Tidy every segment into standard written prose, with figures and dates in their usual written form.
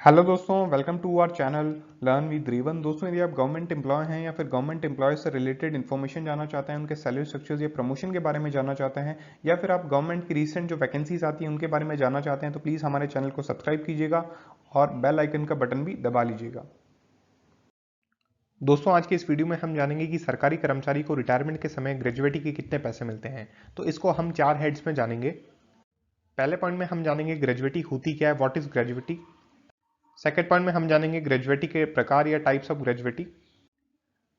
Hello दोस्तों, welcome to our channel learn with रेवन। दोस्तों, यदि आप गवर्नमेंट एम्प्लॉय हैं या फिर गवर्नमेंट एम्प्लॉय से रिलेटेड इन्फॉर्मेशन जानना चाहते हैं, उनके सैलरी स्ट्रक्चर्स या प्रमोशन के बारे में जानना चाहते हैं, या फिर आप गवर्नमेंट की रिसेंट जो वैकेंसीज आती हैं उनके बारे में जानना चाहते हैं, तो प्लीज़ हमारे चैनल को सब्सक्राइब कीजिएगा और बेल आइकन का बटन भी दबा लीजिएगा। दोस्तों, आज के इस वीडियो में हम जानेंगे कि सरकारी कर्मचारी को रिटायरमेंट के समय ग्रेजुएटी के कितने पैसे मिलते हैं। तो इसको हम 4 हेड्स में जानेंगे। पहले पॉइंट में हम जानेंगे ग्रेजुएटी होती क्या है, what is gratuity. Second point में हम जानेंगे ग्रेजुएटी के प्रकार या types of gratuity.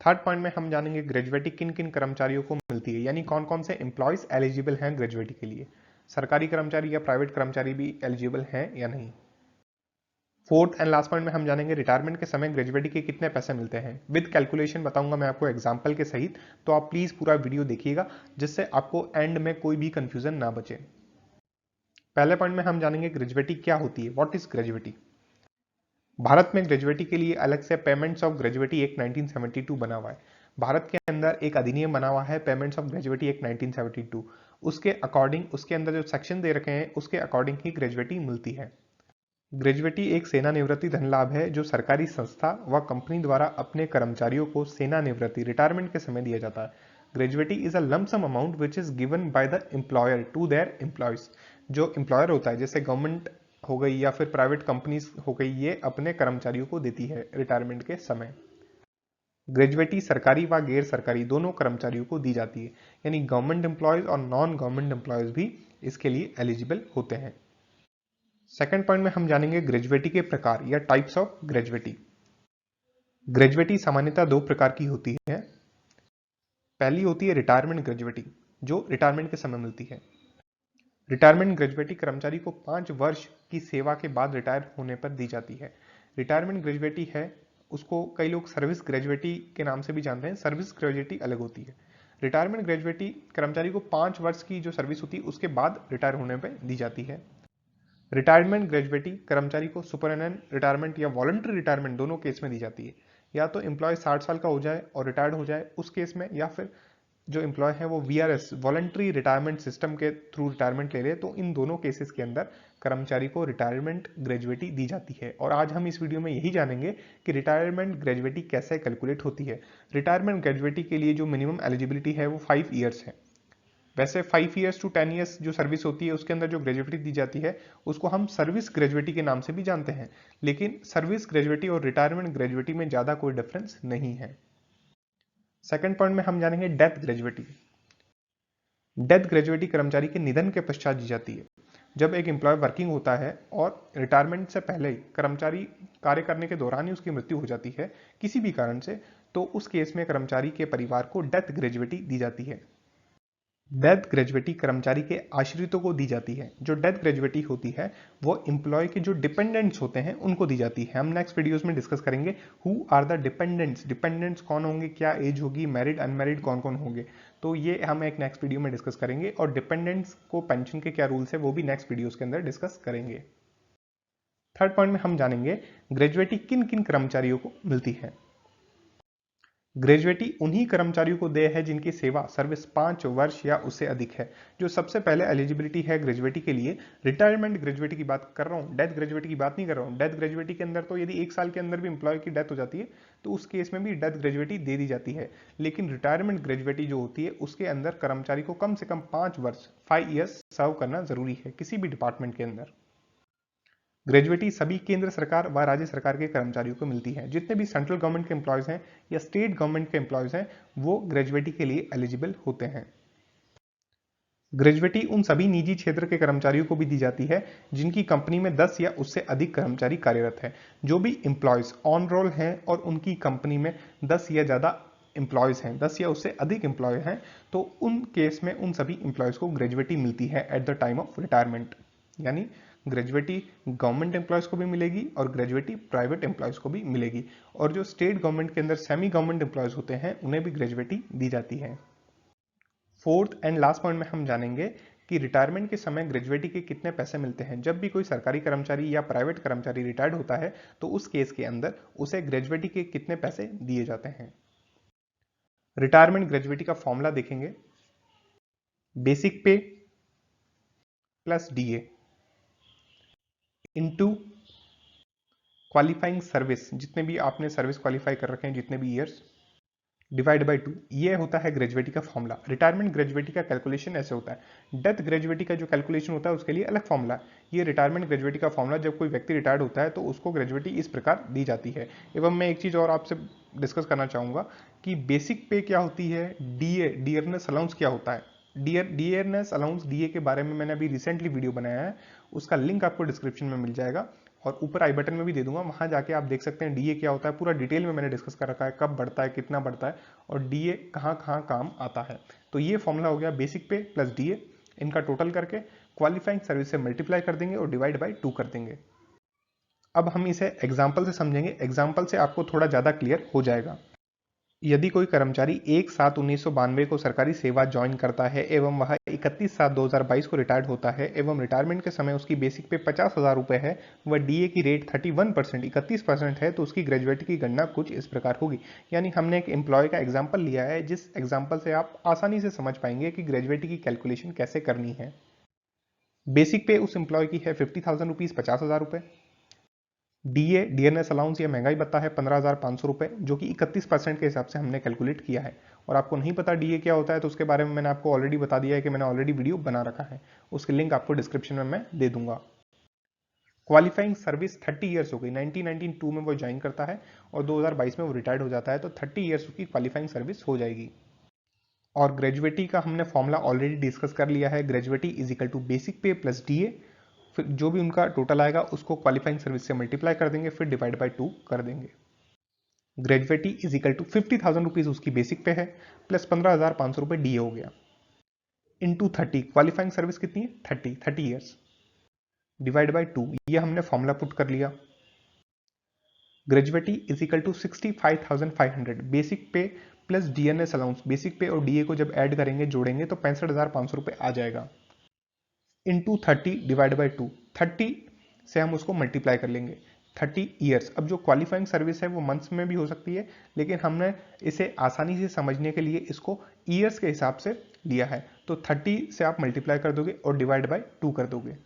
Third point में हम जानेंगे ग्रेजुएटी किन किन कर्मचारियों को मिलती है, यानी कौन कौन से एम्प्लॉयज एलिजिबल हैं ग्रेजुएटी के लिए, सरकारी कर्मचारी या प्राइवेट कर्मचारी भी एलिजिबल हैं या नहीं। फोर्थ एंड लास्ट पॉइंट में हम जानेंगे रिटायरमेंट के समय ग्रेजुएटी के कितने पैसे मिलते हैं, विद कैलकुलेशन बताऊंगा मैं आपको एग्जाम्पल के सहित। तो आप प्लीज पूरा वीडियो देखिएगा जिससे आपको एंड में कोई भी कंफ्यूजन ना बचे। पहले पॉइंट में हम जानेंगे ग्रेजुएटी क्या होती है, व्हाट इज ग्रेजुएटी। भारत में ग्रेजुएटी के लिए अलग से पेमेंट्स ऑफ ग्रेजुएटी एक्ट 1972 बना हुआ है। भारत के अंदर एक अधिनियम बना हुआ है पेमेंट्स ऑफ ग्रेजुएटी एक्ट 1972। उसके अकॉर्डिंग उसके अंदर जो सेक्शन दे रखे हैं उसके अकॉर्डिंग ही ग्रेजुएटी मिलती है। ग्रेजुएटी एक सेवानिवृत्ति धन लाभ है जो सरकारी संस्था व कंपनी द्वारा अपने कर्मचारियों को सेवानिवृत्ति रिटायरमेंट के समय दिया जाता है। Gratuity is a lump sum amount which is given by the employer to their employees. जो एम्प्लॉयर होता है, जैसे गवर्नमेंट हो गई या फिर प्राइवेट कंपनीज हो गई, ये अपने कर्मचारियों को देती है रिटायरमेंट के समय। ग्रेजुएटी सरकारी व गैर सरकारी दोनों कर्मचारियों को दी जाती है, यानी गवर्नमेंट एम्प्लॉयज और नॉन गवर्नमेंट एम्प्लॉयज भी इसके लिए एलिजिबल होते हैं। सेकेंड पॉइंट में हम जानेंगे ग्रेजुएटी के प्रकार या टाइप्स ऑफ ग्रेजुएटी। ग्रेजुएटी सामान्यतः दो प्रकार की होती है। पहली होती है रिटायरमेंट ग्रेजुएटी, जो रिटायरमेंट के समय मिलती है। रिटायरमेंट ग्रेजुएटी कर्मचारी को 5 वर्ष की सेवा के बाद रिटायर होने पर दी जाती है। रिटायरमेंट ग्रेजुएटी है, उसको कई लोग सर्विस ग्रेजुएटी के नाम से भी जानते हैं। सर्विस ग्रेजुएटी अलग होती है। रिटायरमेंट ग्रेजुएटी कर्मचारी को 5 वर्ष की जो सर्विस होती है उसके बाद रिटायर होने पर दी जाती है। रिटायरमेंट ग्रेजुएटी कर्मचारी को सुपरएनुअल रिटायरमेंट या वॉलंटरी रिटायरमेंट दोनों केस में दी जाती है। या तो एम्प्लॉय 60 साल का हो जाए और रिटायर्ड हो जाए उस केस में, या फिर जो एम्प्लॉय है वो वीआरएस वॉलंटरी रिटायरमेंट सिस्टम के थ्रू रिटायरमेंट ले ले, तो इन दोनों केसेस के अंदर कर्मचारी को रिटायरमेंट ग्रेजुएटी दी जाती है। और आज हम इस वीडियो में यही जानेंगे कि रिटायरमेंट ग्रेजुएटी कैसे कैलकुलेट होती है। रिटायरमेंट ग्रेजुएटी के लिए जो मिनिमम एलिजिबिलिटी है वो 5 ईयर्स है। वैसे 5 ईयर्स टू 10 ईयर्स जो सर्विस होती है उसके अंदर जो ग्रेजुएटी दी जाती है उसको हम सर्विस ग्रेजुएटी के नाम से भी जानते हैं। लेकिन सर्विस ग्रेजुएटी और रिटायरमेंट ग्रेजुएटी में ज्यादा कोई डिफरेंस नहीं है। सेकंड पॉइंट में हम जानेंगे डेथ ग्रेजुएटी। डेथ ग्रेजुएटी कर्मचारी के निधन के पश्चात दी जाती है। जब एक एम्प्लॉय वर्किंग होता है और रिटायरमेंट से पहले कर्मचारी कार्य करने के दौरान ही उसकी मृत्यु हो जाती है किसी भी कारण से, तो उस केस में कर्मचारी के परिवार को डेथ ग्रेजुएटी दी जाती है। डेथ ग्रेजुएटी कर्मचारी के आश्रितों को दी जाती है। जो डेथ ग्रेजुएटी होती है वो एम्प्लॉय के जो डिपेंडेंट्स होते हैं उनको दी जाती है। हम नेक्स्ट वीडियोस में डिस्कस करेंगे who are the dependents, dependents कौन होंगे, क्या एज होगी, मैरिड अनमैरिड कौन कौन होंगे, तो ये हम एक नेक्स्ट वीडियो में डिस्कस करेंगे। और डिपेंडेंट्स को पेंशन के क्या रूल्स है वो भी नेक्स्ट वीडियोस के अंदर डिस्कस करेंगे। थर्ड पॉइंट में हम जानेंगे ग्रेजुएटी किन किन कर्मचारियों को मिलती है। ग्रेजुएटी उन्हीं कर्मचारियों को दे है जिनकी सेवा सर्विस 5 वर्ष या उससे अधिक है। जो सबसे पहले एलिजिबिलिटी है ग्रेजुएटी के लिए, रिटायरमेंट ग्रेजुएटी की बात कर रहा हूं, डेथ ग्रेजुएटी की बात नहीं कर रहा हूं। डेथ ग्रेजुएटी के अंदर तो यदि 1 साल के अंदर भी एम्प्लॉय की डेथ हो जाती है तो उस केस में भी डेथ ग्रेजुएटी दे दी जाती है। लेकिन रिटायरमेंट ग्रेजुएटी जो होती है उसके अंदर कर्मचारी को कम से कम 5 वर्ष 5 ईयर्स सर्व करना जरूरी है किसी भी डिपार्टमेंट के अंदर। ग्रेजुएटी सभी केंद्र सरकार व राज्य सरकार के कर्मचारियों को मिलती है। जितने भी सेंट्रल गवर्नमेंट के एम्प्लॉयज हैं या स्टेट गवर्नमेंट के एम्प्लॉयज हैं वो ग्रेजुएटी के लिए एलिजिबल होते हैं। ग्रेजुएटी उन सभी निजी क्षेत्र के कर्मचारियों को भी दी जाती है जिनकी कंपनी में 10 या उससे अधिक कर्मचारी कार्यरत है। जो भी एम्प्लॉयज ऑन रोल हैं और उनकी कंपनी में 10 या ज्यादा एम्प्लॉयज हैं, 10 या उससे अधिक एम्प्लॉय हैं, तो उन केस में उन सभी एम्प्लॉयज को ग्रेजुएटी मिलती है at the time of retirement. यानी ग्रेजुएटी गवर्नमेंट एम्प्लॉयज को भी मिलेगी और ग्रेजुएटी प्राइवेट एम्प्लॉयज को भी मिलेगी। और जो स्टेट गवर्नमेंट के अंदर सेमी गवर्नमेंट एम्प्लॉयज होते हैं उन्हें भी ग्रेजुएटी दी जाती है। फोर्थ एंड लास्ट पॉइंट में हम जानेंगे कि रिटायरमेंट के समय ग्रेजुएटी के कितने पैसे मिलते हैं। जब भी कोई सरकारी कर्मचारी या प्राइवेट कर्मचारी रिटायर्ड होता है तो उस केस के अंदर उसे ग्रेजुएटी के कितने पैसे दिए जाते हैं। रिटायरमेंट ग्रेजुएटी का फॉर्मूला देखेंगे, basic pay plus DA into qualifying service, जितने भी आपने सर्विस क्वालिफाई कर रखे हैं, जितने भी ईयर्स, डिवाइड बाई 2, ये होता है ग्रेजुएटी का फॉर्मूला। रिटायरमेंट ग्रेजुएटी का कैलकुलेशन ऐसे होता है। डेथ ग्रेजुएटी का जो कैलकुलेशन होता है उसके लिए अलग फॉर्मूला है। ये रिटायरमेंट ग्रेजुएटी का फॉर्मूला, जब कोई व्यक्ति रिटायर्ड होता है तो उसको ग्रेजुएटी इस प्रकार दी जाती है। एवं मैं एक चीज़ और आपसे डिस्कस करना चाहूँगा कि बेसिक पे क्या होती है, डीए, डियरनेस अलाउंस क्या होता है। डियरनेस अलाउंस, डीए के बारे में मैंने अभी रिसेंटली वीडियो बनाया है, उसका लिंक आपको डिस्क्रिप्शन में मिल जाएगा और ऊपर आई बटन में भी दे दूंगा, वहां जाके आप देख सकते हैं डीए क्या होता है। पूरा डिटेल में मैंने डिस्कस कर रखा है, कब बढ़ता है, कितना बढ़ता है और डीए कहाँ कहाँ काम आता है। तो ये फॉर्मूला हो गया बेसिक पे प्लस डीए, इनका टोटल करके क्वालिफाइंग सर्विस से मल्टीप्लाई कर देंगे और डिवाइड बाई 2 कर देंगे। अब हम इसे एग्जाम्पल से समझेंगे, एग्जाम्पल से आपको थोड़ा ज़्यादा क्लियर हो जाएगा। यदि कोई कर्मचारी 1/7/1992 को सरकारी सेवा ज्वाइन करता है एवं वह 31/7/2022 को रिटायर्ड होता है एवं रिटायरमेंट के समय उसकी बेसिक पे 50,000 रुपये है, वह डीए की रेट 31%, 31% है, तो उसकी ग्रेजुएटी की गणना कुछ इस प्रकार होगी। यानी हमने एक एम्प्लॉय का एग्जाम्पल लिया है, जिस एग्जाम्पल से आप आसानी से समझ पाएंगे कि ग्रेजुएटी की कैलकुलेशन कैसे करनी है। बेसिक पे उस एम्प्लॉय की है 50,000 रुपीज़, 50,000 रुपये। डीए, डियरनेस अलाउंस या महंगाई भत्ता है 15,500 रुपये, जो कि 31% के हिसाब से हमने कैलकुलेट किया है। और आपको नहीं पता डीए क्या होता है तो उसके बारे में मैंने आपको ऑलरेडी बता दिया है कि मैंने ऑलरेडी वीडियो बना रखा है, उसकी लिंक आपको डिस्क्रिप्शन में मैं दे दूंगा। क्वालिफाइंग सर्विस 30 ईयर्स हो गई, 1992 में वो ज्वाइन करता है और 2022 में वो रिटायर्ड हो जाता है, तो 30 ईयर्स की क्वालिफाइंग सर्विस हो जाएगी। और ग्रेजुएटी का हमने फॉर्मूला ऑलरेडी डिस्कस कर लिया है, gratuity is equal to basic pay plus DA, फिर जो भी उनका टोटल आएगा उसको क्वालिफाइंग सर्विस से मल्टीप्लाई कर देंगे, फिर डिवाइड बाई 2 कर देंगे। Gratuity is equal to 50,000 rupees उसकी बेसिक पे है, प्लस 15,500 रुपये डीए हो गया, इंटू 30, क्वालिफाइंग सर्विस कितनी है 30 ईयर्स, डिवाइड बाई 2, ये हमने फॉर्मूला पुट कर लिया। Gratuity is equal to 65,500 basic pay plus DNS allowance, basic pay और डीए को जब ऐड करेंगे, जोड़ेंगे तो 65,500 रुपये आ जाएगा, इंटू 30 डिवाइड बाई 2, 30 से हम उसको मल्टीप्लाई कर लेंगे, 30 ईयर्स। अब जो क्वालिफाइंग सर्विस है वो मंथ्स में भी हो सकती है, लेकिन हमने इसे आसानी से समझने के लिए इसको ईयर्स के हिसाब से लिया है, तो 30 से आप मल्टीप्लाई कर दोगे और डिवाइड बाई 2 कर दोगे,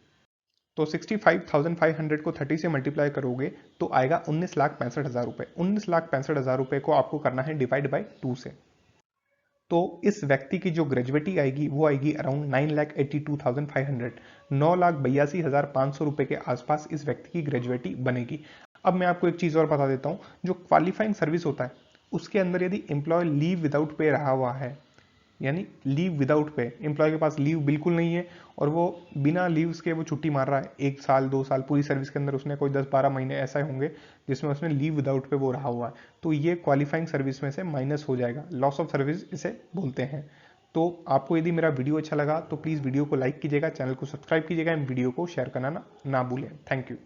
तो 65,500 को 30 से मल्टीप्लाई करोगे तो आएगा 19,65,000 रुपये। 19,65,000 रुपये को आपको करना है डिवाइड बाई 2 से, तो इस व्यक्ति की जो ग्रेजुएटी आएगी वो आएगी अराउंड 9,82,500, 9,82,500 रुपये के आसपास इस व्यक्ति की ग्रेजुएटी बनेगी। अब मैं आपको एक चीज़ और बता देता हूँ, जो क्वालिफाइंग सर्विस होता है उसके अंदर यदि एम्प्लॉय लीव विदाउट पे रहा हुआ है, यानी लीव विदाउट पे, एम्प्लॉय के पास लीव बिल्कुल नहीं है और वो बिना लीव्स के वो छुट्टी मार रहा है, 1 साल 2 साल पूरी सर्विस के अंदर उसने कोई 10-12 महीने ऐसे होंगे जिसमें उसने लीव विदाउट पे वो रहा हुआ है, तो ये क्वालिफाइंग सर्विस में से माइनस हो जाएगा, लॉस ऑफ सर्विस इसे बोलते हैं। तो आपको यदि मेरा वीडियो अच्छा लगा तो प्लीज़ वीडियो को लाइक कीजिएगा, चैनल को सब्सक्राइब कीजिएगा एंड वीडियो को शेयर करना ना भूलें। Thank you.